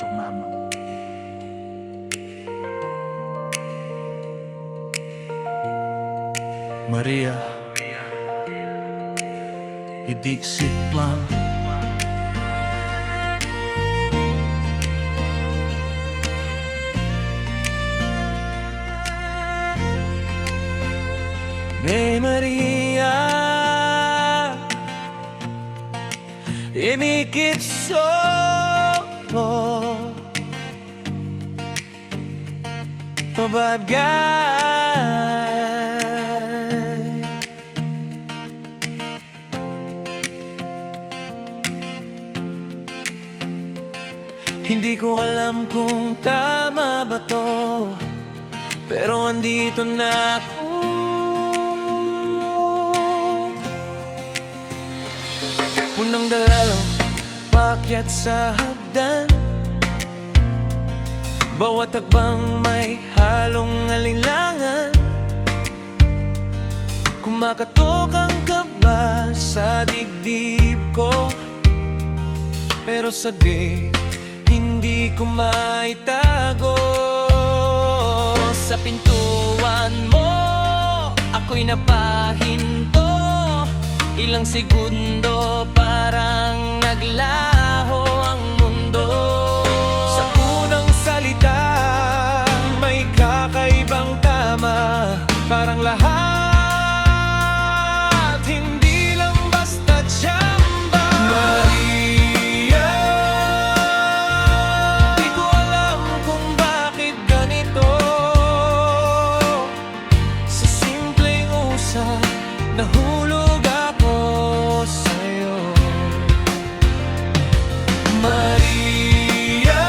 mama. Maria, hindi lang. Hey Maria, imikit solo pabagay. Hindi ko alam kung tama ba to, pero andito na ako. Punang dalalo, paakyat sa hagdan. Bawat hakbang may halong alinlangan. Kumakatok ang kaba sa dibdib ko, pero saglit hindi ko maitago. Sa pintuan mo ako'y napahinto. Ilang segundo parang naglaho ang mundo. Sa unang salita may kakaibang tama. Parang lahat hindi lang basta tsamba. Maria, di ko alam kung bakit ganito. Sa simpleng usap nahulog ako sa'yo. Maria,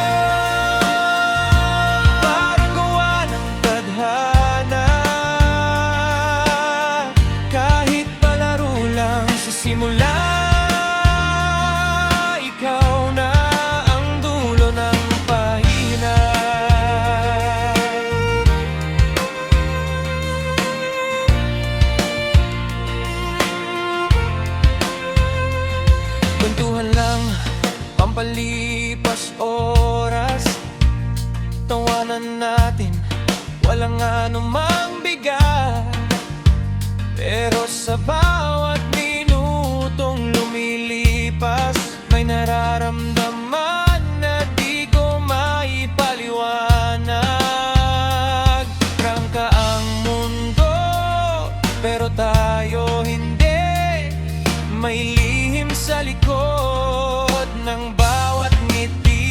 parang gawa ng tadhana. Kahit palaro lang sa simula, ikaw na ang dulo ng pahina. Kwentuhan lang, pampalipas oras. Tawanan natin, walang anumang bigat. Pero sa bawat minutong lumilipas, may nararamdaman na di ko maipaliwanag. Prangka ang mundo, pero tayo hindi. May lihim sa likod ng bawat ngiti.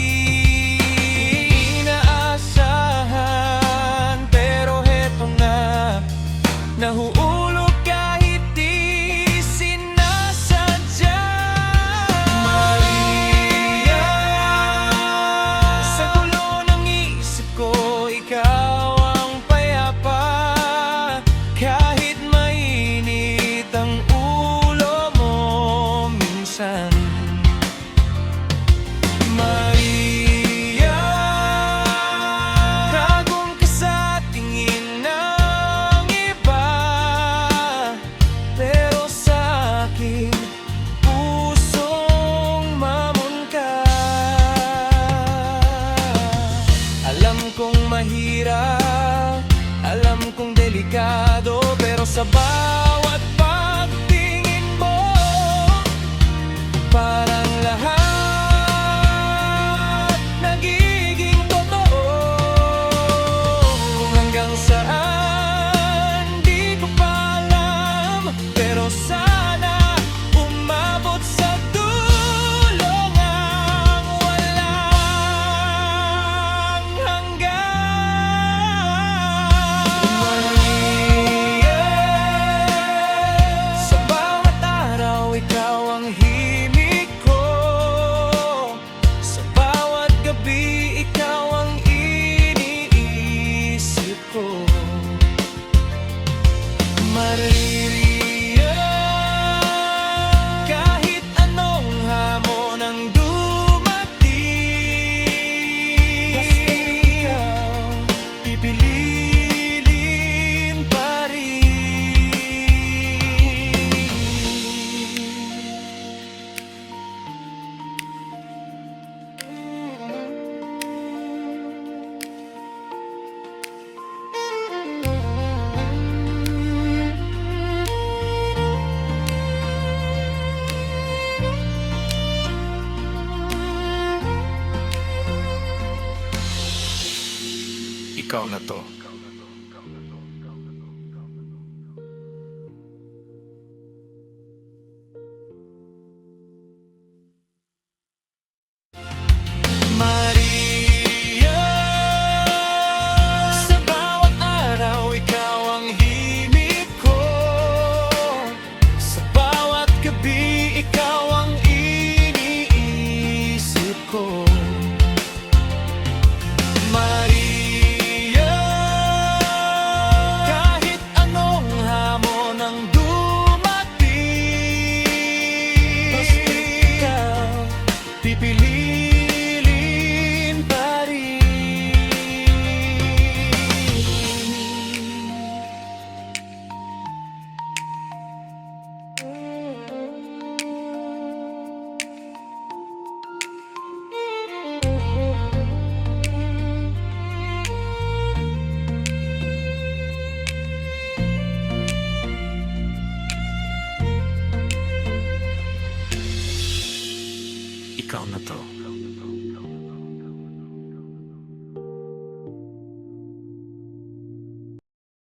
Inaasahan, pero heto na, nahuulog kahit di sinasadya. Maria, sa gulo ng isip ko, ikaw ang payapa. Kahit mainit ang ulo mo minsan. Maria, tagong ka sa tingin ng iba, pero sa aking pusong mamon ka. Alam kong mahirap, alam kong delikado, pero sa bawat pagtingin mo, parang lahat nagiging totoo. Kung hanggang saan di ko pa alam, pero sana umabot sa dulo ng walang hanggan. Maria, ikaw na to. Maria, sa bawat araw ikaw ang himig ko. Sa bawat gabi ikaw ang iniisip ko. Maria, kahit anong hamon ang dumating, basta ikaw pipiliin pa rin. Ikaw na to.